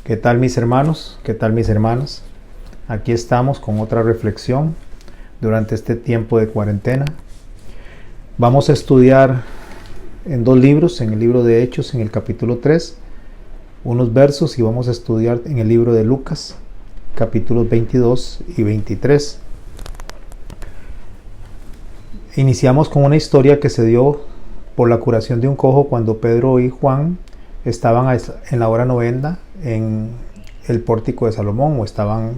¿Qué tal mis hermanos? ¿Qué tal mis hermanas? Aquí estamos con otra reflexión durante este tiempo de cuarentena. Vamos a estudiar en dos libros, en el libro de Hechos, en el capítulo 3, unos versos, y vamos a estudiar en el libro de Lucas, capítulos 22 y 23. Iniciamos con una historia que se dio por la curación de un cojo cuando Pedro y Juan estaban en la hora novena en el pórtico de Salomón, o estaban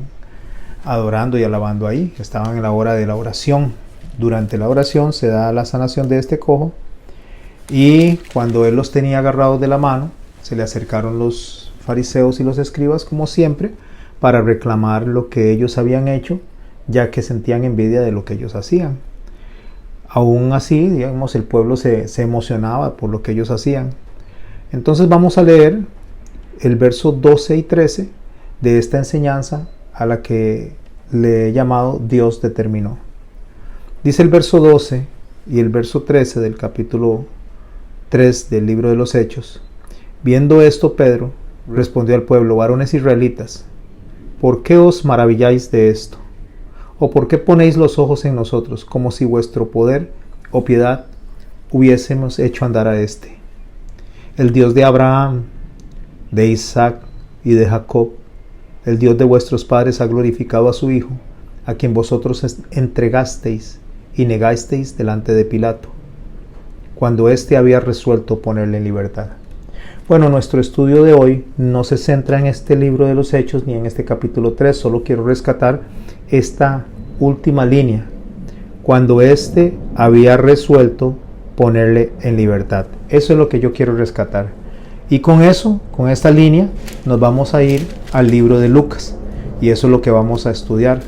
adorando y alabando ahí, estaban en la hora de la oración. Durante la oración se da la sanación de este cojo, y cuando él los tenía agarrados de la mano, se le acercaron los fariseos y los escribas, como siempre, para reclamar lo que ellos habían hecho, ya que sentían envidia de lo que ellos hacían. Aún así, digamos, el pueblo se emocionaba por lo que ellos hacían. Entonces vamos a leer el verso 12 y 13 de esta enseñanza a la que le he llamado Dios determinó. Dice el verso 12 y el verso 13 del capítulo 3 del libro de los Hechos: viendo esto, Pedro respondió al pueblo: varones israelitas, ¿por qué os maravilláis de esto? ¿O por qué ponéis los ojos en nosotros, como si vuestro poder o piedad hubiésemos hecho andar a este? El Dios de Abraham, de Isaac y de Jacob, el Dios de vuestros padres, ha glorificado a su Hijo, a quien vosotros entregasteis y negasteis delante de Pilato, cuando éste había resuelto ponerle en libertad. Bueno, nuestro estudio de hoy no se centra en este libro de los Hechos ni en este capítulo 3, solo quiero rescatar esta última línea, cuando éste había resuelto ponerle en libertad. Eso es lo que yo quiero rescatar. Y con eso, con esta línea, nos vamos a ir al libro de Lucas, y eso es lo que vamos a estudiar.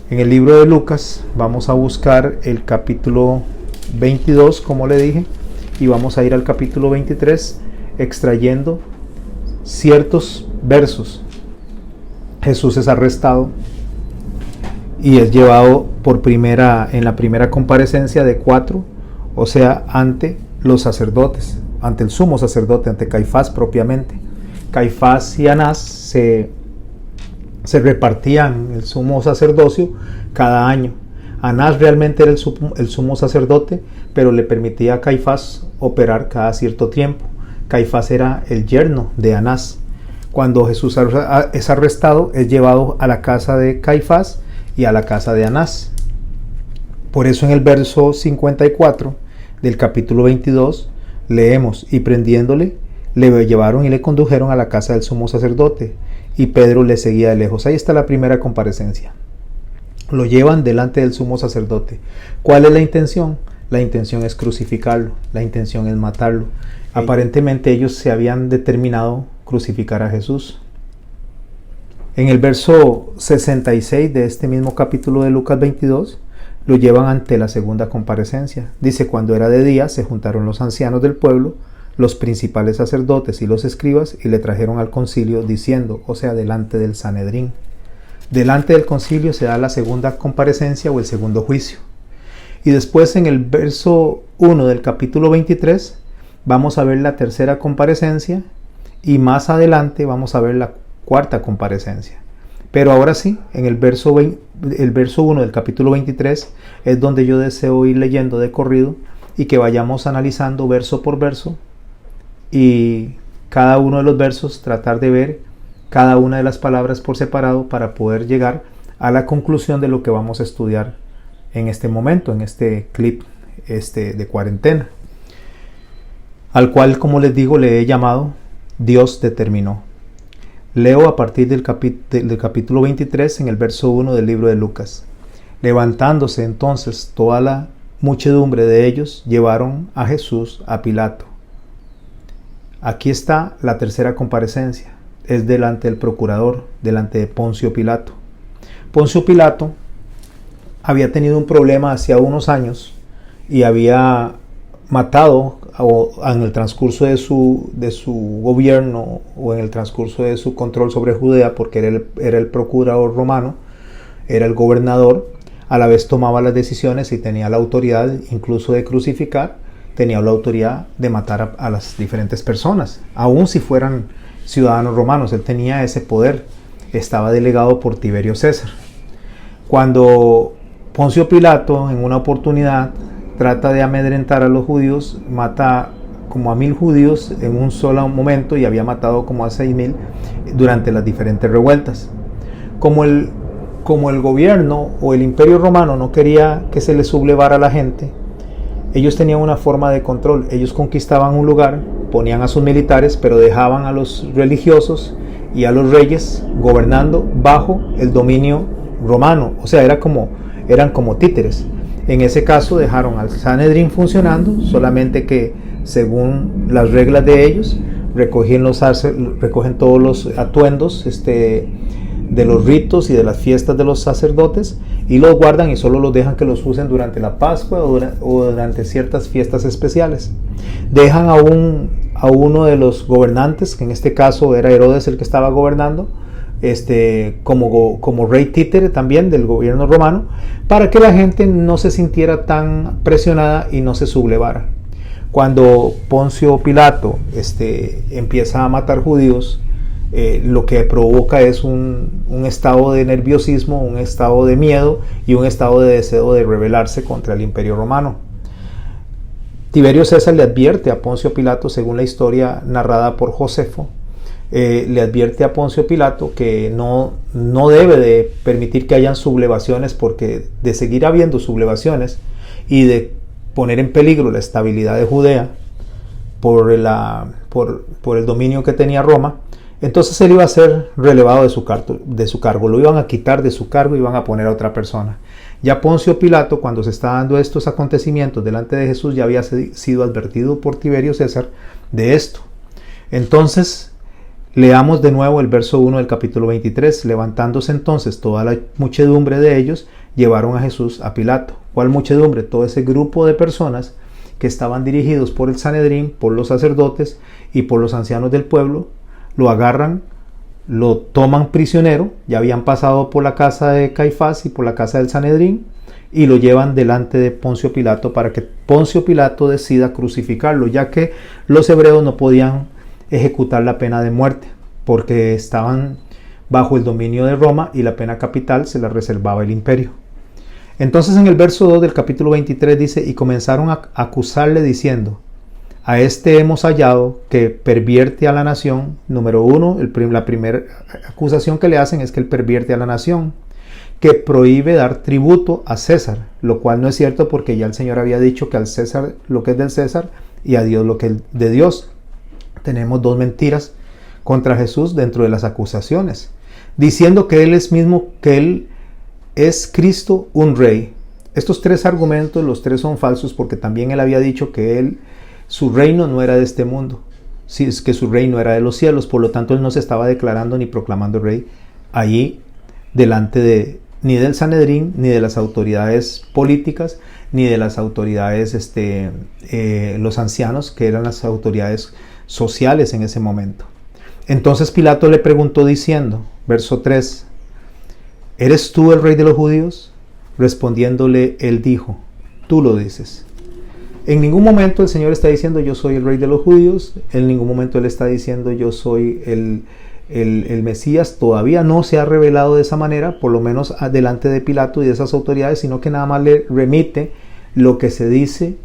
En el libro de Lucas vamos a buscar el capítulo 22, como le dije, y vamos a ir al capítulo 23 extrayendo ciertos versos. Jesús es arrestado y es llevado en la primera comparecencia de 4, o sea, ante los sacerdotes, ante el sumo sacerdote, ante Caifás propiamente. Caifás y Anás se repartían el sumo sacerdocio cada año. Anás realmente era el sumo sacerdote, pero le permitía a Caifás operar cada cierto tiempo. Caifás era el yerno de Anás. Cuando Jesús es arrestado, es llevado a la casa de Caifás y a la casa de Anás. Por eso en el verso 54 del capítulo 22 leemos: y prendiéndole, le llevaron y le condujeron a la casa del sumo sacerdote, y Pedro le seguía de lejos. Ahí está la primera comparecencia. Lo llevan delante del sumo sacerdote. ¿Cuál es la intención? La intención es crucificarlo, la intención es matarlo. Aparentemente ellos se habían determinado crucificar a Jesús. En el verso 66 de este mismo capítulo de Lucas 22, lo llevan ante la segunda comparecencia. Dice: cuando era de día, se juntaron los ancianos del pueblo, los principales sacerdotes y los escribas, y le trajeron al concilio diciendo, o sea, delante del Sanedrín. Delante del concilio se da la segunda comparecencia o el segundo juicio. Y después en el verso 1 del capítulo 23 vamos a ver la tercera comparecencia, y más adelante vamos a ver la cuarta comparecencia. Pero ahora sí, en el verso 1 del capítulo 23 es donde yo deseo ir leyendo de corrido y que vayamos analizando verso por verso, y cada uno de los versos tratar de ver cada una de las palabras por separado para poder llegar a la conclusión de lo que vamos a estudiar en este momento, en este clip de cuarentena, al cual, como les digo, le he llamado Dios determinó. Leo a partir del capítulo 23 en el verso 1 del libro de Lucas. Levantándose entonces toda la muchedumbre de ellos, llevaron a Jesús a Pilato. Aquí está la tercera comparecencia. Es delante del procurador, delante de Poncio Pilato. Poncio Pilato había tenido un problema hacía unos años y había matado en el transcurso de su gobierno, o en el transcurso de su control sobre Judea, porque era el procurador romano, era el gobernador, a la vez tomaba las decisiones y tenía la autoridad incluso de crucificar, tenía la autoridad de matar a las diferentes personas, aun si ciudadanos romanos, él tenía ese poder, estaba delegado por Tiberio César. Cuando Poncio Pilato en una oportunidad trata de amedrentar a los judíos, mata como a 1000 judíos en un solo momento y había matado como a 6000 durante las diferentes revueltas. Como el gobierno o el imperio romano no quería que se les sublevara a la gente, ellos tenían una forma de control. Ellos conquistaban un lugar, ponían a sus militares, pero dejaban a los religiosos y a los reyes gobernando bajo el dominio romano. O sea, eran como títeres. En ese caso dejaron al Sanedrín funcionando, solamente que según las reglas de ellos recogen todos los atuendos de los ritos y de las fiestas de los sacerdotes y los guardan y solo los dejan que los usen durante la Pascua o durante ciertas fiestas especiales. Dejan a uno de los gobernantes, que en este caso era Herodes el que estaba gobernando, como rey títere también del gobierno romano, para que la gente no se sintiera tan presionada y no se sublevara. Cuando Poncio Pilato empieza a matar judíos, lo que provoca es un estado de nerviosismo, un estado de miedo y un estado de deseo de rebelarse contra el imperio romano. Tiberio César le advierte a Poncio Pilato, según la historia narrada por Josefo, le advierte a Poncio Pilato que no debe de permitir que hayan sublevaciones, porque de seguir habiendo sublevaciones y de poner en peligro la estabilidad de Judea por el dominio que tenía Roma, entonces él iba a ser relevado de su cargo, lo iban a quitar de su cargo y iban a poner a otra persona. Ya Poncio Pilato, cuando se está dando estos acontecimientos delante de Jesús, ya había sido advertido por Tiberio César de esto. Entonces, leamos de nuevo el verso 1 del capítulo 23. Levantándose entonces toda la muchedumbre de ellos, llevaron a Jesús a Pilato. ¿Cuál muchedumbre? Todo ese grupo de personas que estaban dirigidos por el Sanedrín, por los sacerdotes y por los ancianos del pueblo. Lo agarran, lo toman prisionero, ya habían pasado por la casa de Caifás y por la casa del Sanedrín, y lo llevan delante de Poncio Pilato para que Poncio Pilato decida crucificarlo, ya que los hebreos no podían ejecutar la pena de muerte porque estaban bajo el dominio de Roma y la pena capital se la reservaba el imperio. Entonces en el verso 2 del capítulo 23 dice: y comenzaron a acusarle diciendo: a este hemos hallado que pervierte a la nación. Número 1, la primera acusación que le hacen es que él pervierte a la nación, que prohíbe dar tributo a César, lo cual no es cierto, porque ya el Señor había dicho que al César lo que es del César y a Dios lo que es de Dios. Tenemos dos mentiras contra Jesús dentro de las acusaciones, diciendo que él es Cristo, un rey. Estos tres argumentos, los tres son falsos, porque también él había dicho que su reino no era de este mundo, si es que su reino era de los cielos. Por lo tanto, él no se estaba declarando ni proclamando rey allí delante ni del Sanedrín, ni de las autoridades políticas, ni de las autoridades, los ancianos, que eran las autoridades sociales en ese momento. Entonces Pilato le preguntó diciendo, verso 3, ¿eres tú el rey de los judíos? Respondiéndole, él dijo, tú lo dices. En ningún momento el Señor está diciendo yo soy el rey de los judíos, en ningún momento Él está diciendo yo soy el Mesías. Todavía no se ha revelado de esa manera, por lo menos delante de Pilato y de esas autoridades, sino que nada más le remite lo que se dice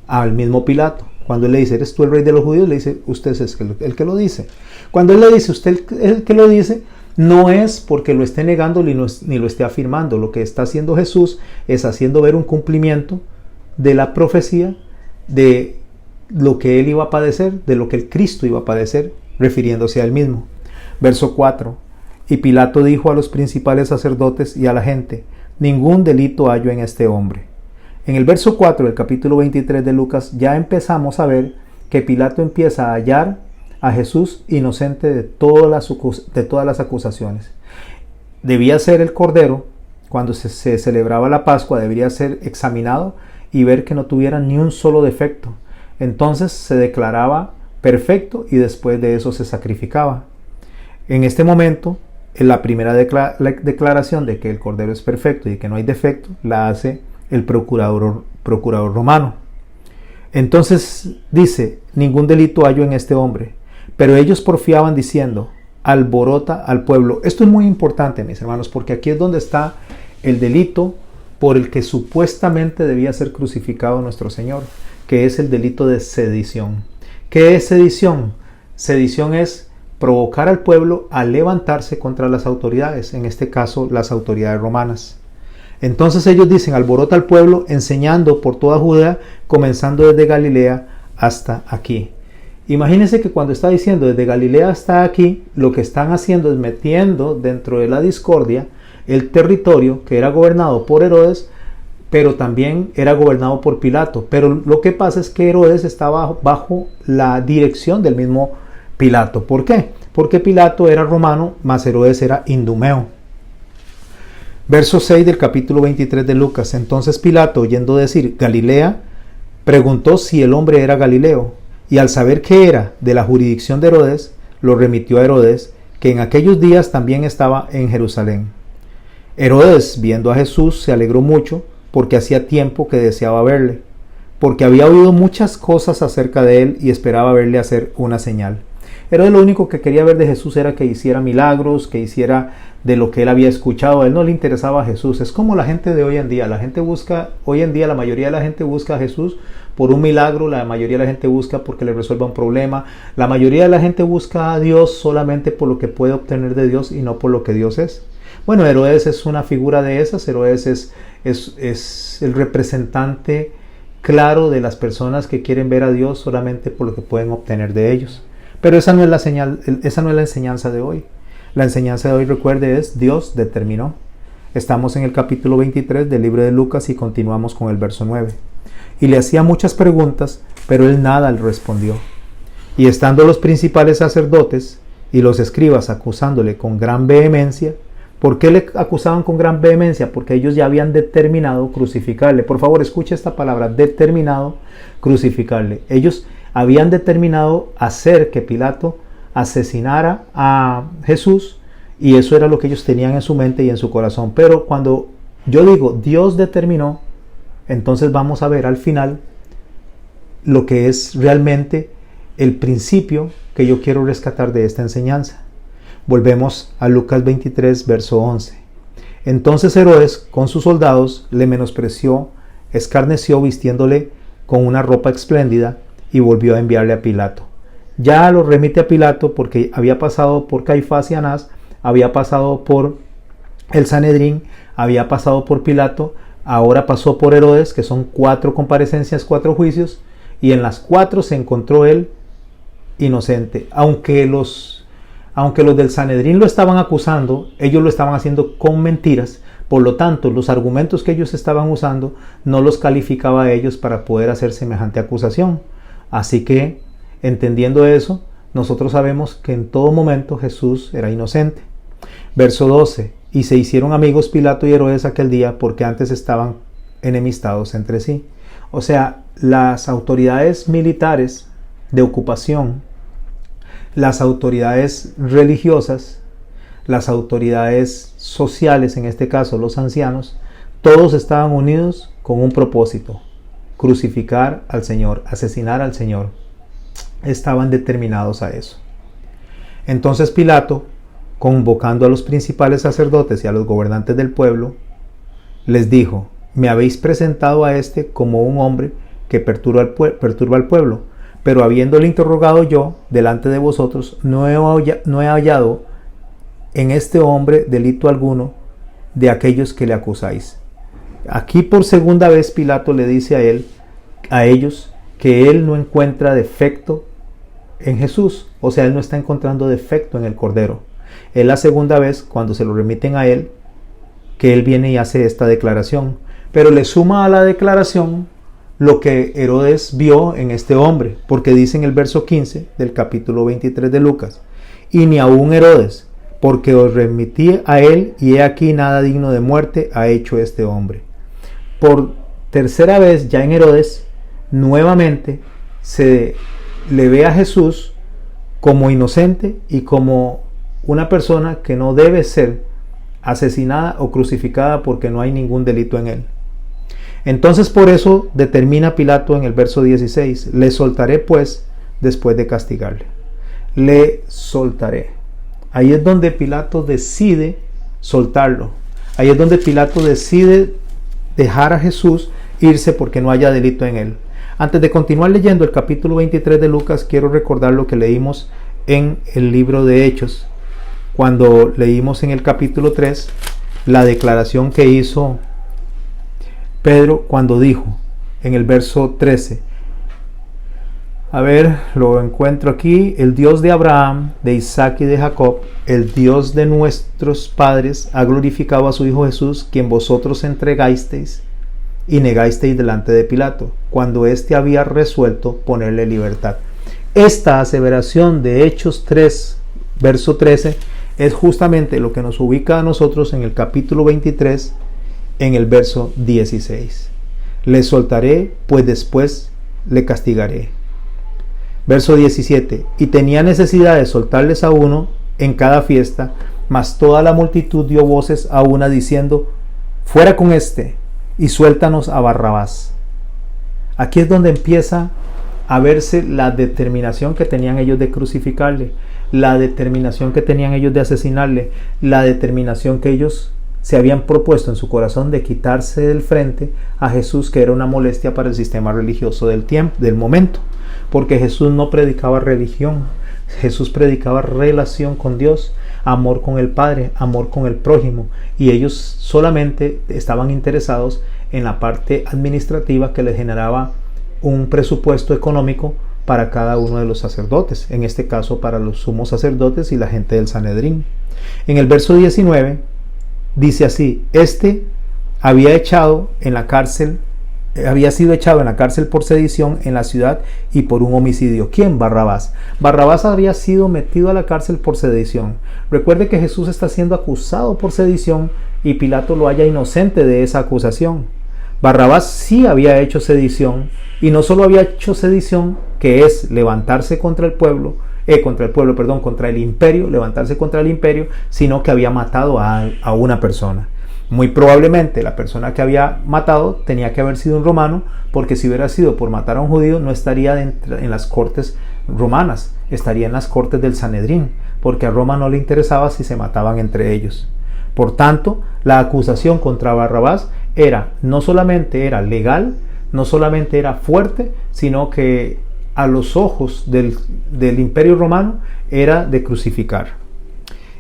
al mismo Pilato. Cuando Él le dice, ¿eres tú el rey de los judíos?, le dice, usted es el que lo dice. Cuando Él le dice, usted es el que lo dice, no es porque lo esté negando ni lo esté afirmando. Lo que está haciendo Jesús es haciendo ver un cumplimiento de la profecía de lo que Él iba a padecer, de lo que el Cristo iba a padecer, refiriéndose a Él mismo. Verso 4. Y Pilato dijo a los principales sacerdotes y a la gente, ningún delito hallo en este hombre. En el verso 4 del capítulo 23 de Lucas ya empezamos a ver que Pilato empieza a hallar a Jesús inocente de todas las acusaciones. Debía ser el Cordero, cuando se celebraba la Pascua, debería ser examinado y ver que no tuviera ni un solo defecto. Entonces se declaraba perfecto y después de eso se sacrificaba. En este momento, en la primera declaración de que el Cordero es perfecto y que no hay defecto, la hace el procurador romano. Entonces dice, ningún delito hallo en este hombre. Pero ellos porfiaban diciendo: alborota al pueblo. Esto es muy importante, mis hermanos, porque aquí es donde está el delito por el que supuestamente debía ser crucificado nuestro Señor, que es el delito de sedición. ¿Qué es sedición? Sedición es provocar al pueblo a levantarse contra las autoridades, en este caso las autoridades romanas. Entonces ellos dicen: alborota al pueblo, enseñando por toda Judea, comenzando desde Galilea hasta aquí. Imagínense que cuando está diciendo desde Galilea hasta aquí, lo que están haciendo es metiendo dentro de la discordia el territorio que era gobernado por Herodes, pero también era gobernado por Pilato. Pero lo que pasa es que Herodes estaba bajo la dirección del mismo Pilato. ¿Por qué? Porque Pilato era romano, mas Herodes era idumeo. Verso 6 del capítulo 23 de Lucas. Entonces Pilato, oyendo decir Galilea, preguntó si el hombre era Galileo, y al saber que era de la jurisdicción de Herodes, lo remitió a Herodes, que en aquellos días también estaba en Jerusalén. Herodes, viendo a Jesús, se alegró mucho, porque hacía tiempo que deseaba verle, porque había oído muchas cosas acerca de él y esperaba verle hacer una señal. Herodes lo único que quería ver de Jesús era que hiciera milagros, que hiciera de lo que él había escuchado. A él no le interesaba a Jesús. Es como la gente de hoy en día. La mayoría de la gente busca a Jesús por un milagro, la mayoría de la gente busca porque le resuelva un problema, la mayoría de la gente busca a Dios solamente por lo que puede obtener de Dios y no por lo que Dios es. Bueno, Herodes es una figura de esas. Herodes es el representante claro de las personas que quieren ver a Dios solamente por lo que pueden obtener de ellos. Pero esa no es la enseñanza de hoy. La enseñanza de hoy, recuerde, es Dios determinó. Estamos en el capítulo 23 del libro de Lucas y continuamos con el verso 9. Y le hacía muchas preguntas, pero él nada le respondió. Y estando los principales sacerdotes y los escribas acusándole con gran vehemencia. ¿Por qué le acusaban con gran vehemencia? Porque ellos ya habían determinado crucificarle. Por favor, escuche esta palabra: determinado crucificarle. Ellos habían determinado hacer que Pilato asesinara a Jesús, y eso era lo que ellos tenían en su mente y en su corazón. Pero cuando yo digo Dios determinó, entonces vamos a ver al final lo que es realmente el principio que yo quiero rescatar de esta enseñanza. Volvemos a Lucas 23, verso 11. Entonces Herodes con sus soldados le menospreció, escarneció vistiéndole con una ropa espléndida, y volvió a enviarle a Pilato. Ya lo remite a Pilato porque había pasado por Caifás y Anás, había pasado por el Sanedrín, había pasado por Pilato, ahora pasó por Herodes, que son 4 comparecencias, 4 juicios, y en las 4 se encontró él inocente. Aunque los del Sanedrín lo estaban acusando, ellos lo estaban haciendo con mentiras. Por lo tanto, los argumentos que ellos estaban usando no los calificaba a ellos para poder hacer semejante acusación. Así que, entendiendo eso, nosotros sabemos que en todo momento Jesús era inocente. Verso 12. Y se hicieron amigos Pilato y Herodes aquel día, porque antes estaban enemistados entre sí. O sea, las autoridades militares de ocupación, las autoridades religiosas, las autoridades sociales, en este caso los ancianos, todos estaban unidos con un propósito: crucificar al Señor, asesinar al Señor. Estaban determinados a eso. Entonces Pilato, convocando a los principales sacerdotes y a los gobernantes del pueblo, les dijo: me habéis presentado a este como un hombre que perturba al pueblo, pero habiéndole interrogado yo delante de vosotros, no he hallado en este hombre delito alguno de aquellos que le acusáis. Aquí por segunda vez Pilato le dice a ellos, que él no encuentra defecto en Jesús. O sea, él no está encontrando defecto en el Cordero. Es la segunda vez, cuando se lo remiten a él, que él viene y hace esta declaración. Pero le suma a la declaración lo que Herodes vio en este hombre, porque dice en el verso 15 del capítulo 23 de Lucas: y ni aun Herodes, porque os remití a él, y he aquí nada digno de muerte ha hecho este hombre. Por tercera vez ya en Herodes, nuevamente se le ve a Jesús como inocente y como una persona que no debe ser asesinada o crucificada porque no hay ningún delito en él. Entonces por eso determina Pilato en el verso 16: le soltaré pues después de castigarle. le soltaré. Ahí es donde Pilato decide soltarlo. Ahí es donde Pilato decide dejar a Jesús irse porque no haya delito en él. Antes de continuar leyendo el capítulo 23 de Lucas, quiero recordar lo que leímos en el libro de Hechos, cuando leímos en el capítulo 3 la declaración que hizo Pedro cuando dijo en el verso 13, a ver, lo encuentro aquí: el Dios de Abraham, de Isaac y de Jacob, el Dios de nuestros padres, ha glorificado a su Hijo Jesús, quien vosotros entregasteis y negasteis delante de Pilato, cuando éste había resuelto ponerle libertad. Esta aseveración de Hechos 3, verso 13, es justamente lo que nos ubica a nosotros en el capítulo 23, en el verso 16. Le soltaré, pues después le castigaré. Verso 17. Y tenía necesidad de soltarles a uno en cada fiesta, mas toda la multitud dio voces a una diciendo: fuera con este, y suéltanos a Barrabás. Aquí es donde empieza a verse la determinación que tenían ellos de crucificarle, la determinación que tenían ellos de asesinarle, la determinación que ellos se habían propuesto en su corazón de quitarse del frente a Jesús, que era una molestia para el sistema religioso del tiempo, del momento, porque Jesús no predicaba religión, Jesús predicaba relación con Dios, amor con el Padre, amor con el prójimo, y ellos solamente estaban interesados en la parte administrativa que les generaba un presupuesto económico para cada uno de los sacerdotes, en este caso para los sumos sacerdotes y la gente del Sanedrín. En el verso 19 dice así: este había sido echado en la cárcel por sedición en la ciudad y por un homicidio. ¿Quién? Barrabás. Barrabás había sido metido a la cárcel por sedición. Recuerde que Jesús está siendo acusado por sedición y Pilato lo halla inocente de esa acusación. Barrabás sí había hecho sedición, y no solo había hecho sedición, que es levantarse contra el pueblo, contra el imperio, levantarse contra el imperio, sino que había matado a una persona. Muy probablemente la persona que había matado tenía que haber sido un romano, porque si hubiera sido por matar a un judío no estaría en las cortes romanas, estaría en las cortes del Sanedrín, porque a Roma no le interesaba si se mataban entre ellos. Por tanto, la acusación contra Barrabás no solamente era legal, no solamente era fuerte, sino que a los ojos del imperio romano era de crucificar.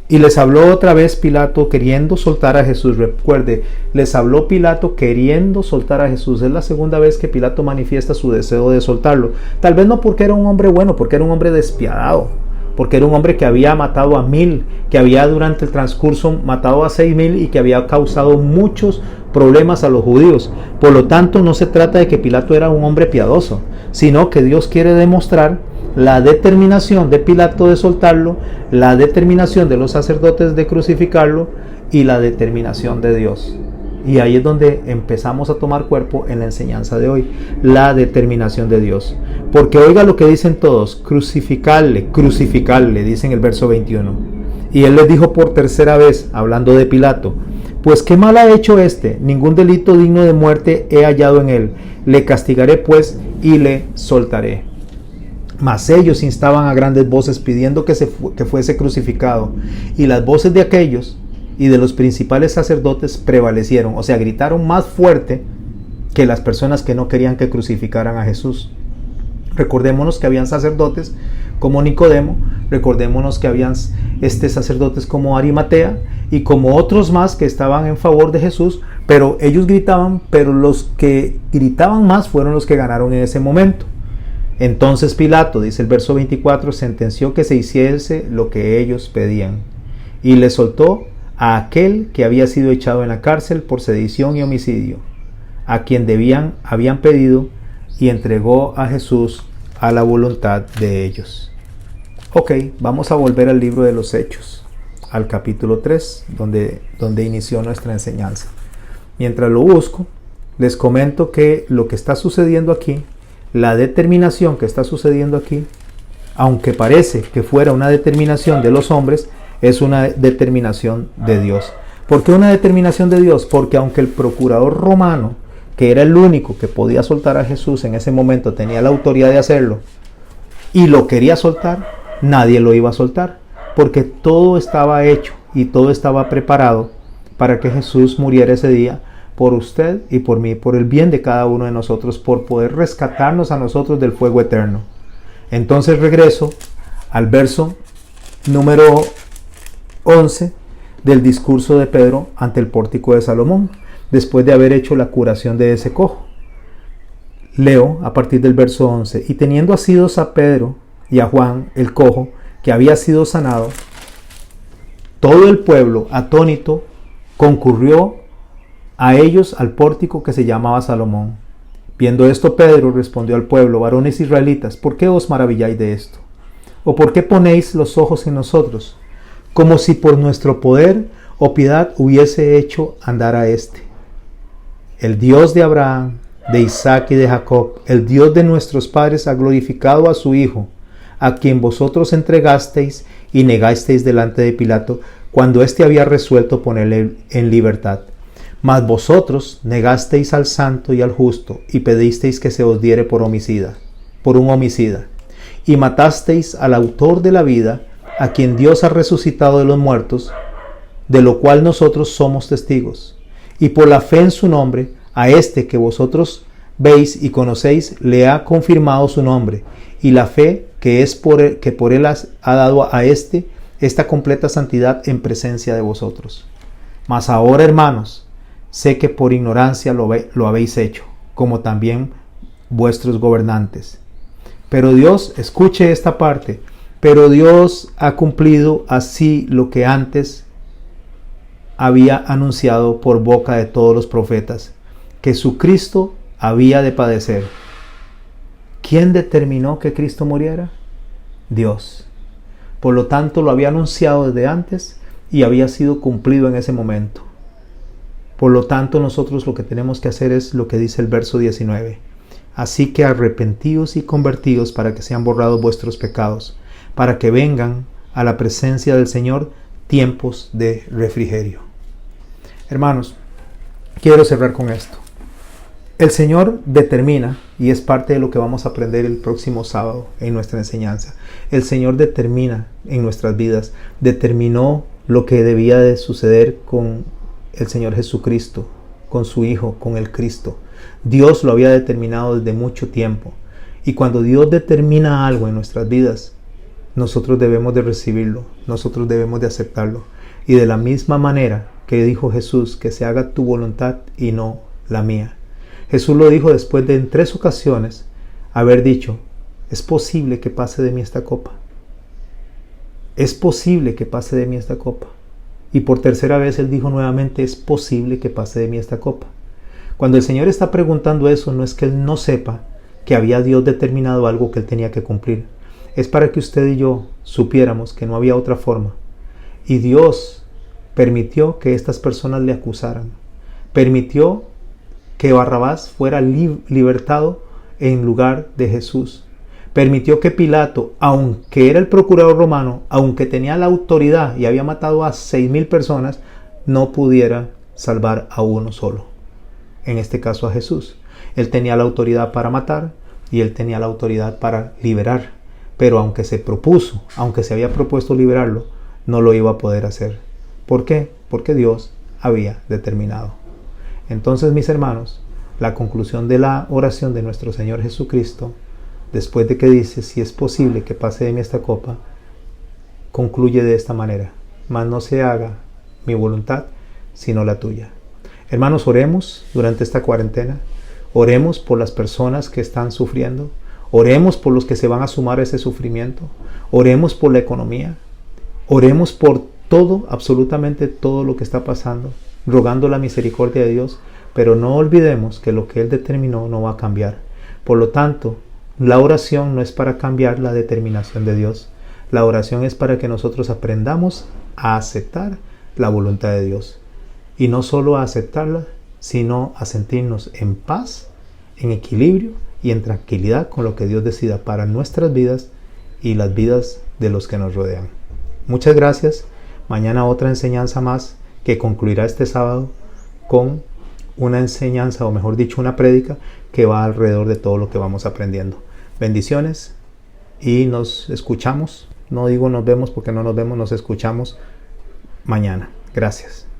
Y les habló otra vez Pilato queriendo soltar a Jesús. Recuerde, les habló Pilato queriendo soltar a Jesús. Es la segunda vez que Pilato manifiesta su deseo de soltarlo. Tal vez no porque era un hombre bueno, porque era un hombre despiadado, porque era un hombre que había matado a 1000, que había durante el transcurso matado a 6000 y que había causado muchos problemas a los judíos. Por lo tanto, no se trata de que Pilato era un hombre piadoso, sino que Dios quiere demostrar la determinación de Pilato de soltarlo, la determinación de los sacerdotes de crucificarlo y la determinación de Dios. Y ahí es donde empezamos a tomar cuerpo en la enseñanza de hoy, la determinación de Dios. Porque oiga lo que dicen todos: crucificarle, dice en el verso 21. Y él les dijo por tercera vez, hablando de Pilato: pues qué mal ha hecho este, ningún delito digno de muerte he hallado en él, le castigaré pues y le soltaré. Mas ellos instaban a grandes voces pidiendo que fuese crucificado, y las voces de aquellos y de los principales sacerdotes prevalecieron, o sea, gritaron más fuerte que las personas que no querían que crucificaran a Jesús. Recordémonos que habían sacerdotes como Nicodemo, recordémonos que habían sacerdotes como Arimatea y como otros más que estaban en favor de Jesús, pero ellos gritaban, pero los que gritaban más fueron los que ganaron en ese momento. Entonces Pilato, dice el verso 24, sentenció que se hiciese lo que ellos pedían, y le soltó a aquel que había sido echado en la cárcel por sedición y homicidio, a quien habían pedido, y entregó a Jesús a la voluntad de ellos. Ok, vamos a volver al libro de los Hechos, al capítulo 3, donde inició nuestra enseñanza. Mientras lo busco, les comento que lo que está sucediendo aquí, la determinación que está sucediendo aquí, aunque parece que fuera una determinación de los hombres, es una determinación de Dios. ¿Por qué una determinación de Dios? Porque aunque el procurador romano, que era el único que podía soltar a Jesús en ese momento, tenía la autoridad de hacerlo y lo quería soltar, nadie lo iba a soltar, porque todo estaba hecho y todo estaba preparado para que Jesús muriera ese día por usted y por mí, por el bien de cada uno de nosotros, por poder rescatarnos a nosotros del fuego eterno. Entonces regreso al verso número 11 del discurso de Pedro ante el pórtico de Salomón, después de haber hecho la curación de ese cojo. Leo a partir del verso 11: y teniendo asidos a Pedro y a Juan el cojo, que había sido sanado, todo el pueblo, atónito, concurrió a ellos al pórtico que se llamaba Salomón. Viendo esto, Pedro respondió al pueblo: varones israelitas, ¿por qué os maravilláis de esto? ¿O por qué ponéis los ojos en nosotros, como si por nuestro poder o piedad hubiese hecho andar a éste? El Dios de Abraham, de Isaac y de Jacob, el Dios de nuestros padres, ha glorificado a su Hijo, a quien vosotros entregasteis y negasteis delante de Pilato, cuando éste había resuelto ponerle en libertad. Mas vosotros negasteis al santo y al justo, y pedisteis que se os diere por un homicida, y matasteis al autor de la vida, a quien Dios ha resucitado de los muertos, de lo cual nosotros somos testigos. Y por la fe en su nombre, a este que vosotros veis y conocéis, le ha confirmado su nombre, y la fe que por él ha dado a esta completa santidad en presencia de vosotros. Mas ahora, hermanos, sé que por ignorancia lo habéis hecho, como también vuestros gobernantes. Pero Dios, escuche esta parte, pero Dios ha cumplido así lo que antes había anunciado por boca de todos los profetas, que su Cristo había de padecer. ¿Quién determinó que Cristo muriera? Dios. Por lo tanto, lo había anunciado desde antes y había sido cumplido en ese momento. Por lo tanto, nosotros lo que tenemos que hacer es lo que dice el verso 19. Así que arrepentíos y convertíos para que sean borrados vuestros pecados, para que vengan a la presencia del Señor tiempos de refrigerio. Hermanos, quiero cerrar con esto. El Señor determina, y es parte de lo que vamos a aprender el próximo sábado en nuestra enseñanza. El Señor determina en nuestras vidas, determinó lo que debía de suceder con el Señor Jesucristo, con su Hijo, con el Cristo. Dios lo había determinado desde mucho tiempo. Y cuando Dios determina algo en nuestras vidas, nosotros debemos de recibirlo, nosotros debemos de aceptarlo. Y de la misma manera que dijo Jesús, que se haga tu voluntad y no la mía. Jesús lo dijo después de en 3 ocasiones haber dicho: es posible que pase de mí esta copa. Es posible que pase de mí esta copa. Y por tercera vez Él dijo nuevamente: es posible que pase de mí esta copa. Cuando el Señor está preguntando eso, no es que Él no sepa que había Dios determinado algo que Él tenía que cumplir. Es para que usted y yo supiéramos que no había otra forma. Y Dios permitió que estas personas le acusaran. Permitió que Barrabás fuera libertado en lugar de Jesús. Permitió que Pilato, aunque era el procurador romano, aunque tenía la autoridad y había matado a 6,000 personas, no pudiera salvar a uno solo. En este caso a Jesús. Él tenía la autoridad para matar y él tenía la autoridad para liberar. Pero aunque se había propuesto liberarlo, no lo iba a poder hacer. ¿Por qué? Porque Dios había determinado. Entonces, mis hermanos, la conclusión de la oración de nuestro Señor Jesucristo, después de que dice: si es posible que pase de mí esta copa, concluye de esta manera: mas no se haga mi voluntad, sino la tuya. Hermanos, oremos durante esta cuarentena. Oremos por las personas que están sufriendo. Oremos por los que se van a sumar a ese sufrimiento. Oremos por la economía. Oremos por todo, absolutamente todo lo que está pasando, rogando la misericordia de Dios, pero no olvidemos que lo que Él determinó no va a cambiar. Por lo tanto, la oración no es para cambiar la determinación de Dios. La oración es para que nosotros aprendamos a aceptar la voluntad de Dios. Y no solo a aceptarla, sino a sentirnos en paz, en equilibrio y en tranquilidad con lo que Dios decida para nuestras vidas y las vidas de los que nos rodean. Muchas gracias. Mañana otra enseñanza más que concluirá este sábado con una enseñanza, o mejor dicho, una prédica que va alrededor de todo lo que vamos aprendiendo. Bendiciones y nos escuchamos No digo nos vemos porque no nos vemos, nos escuchamos mañana. Gracias.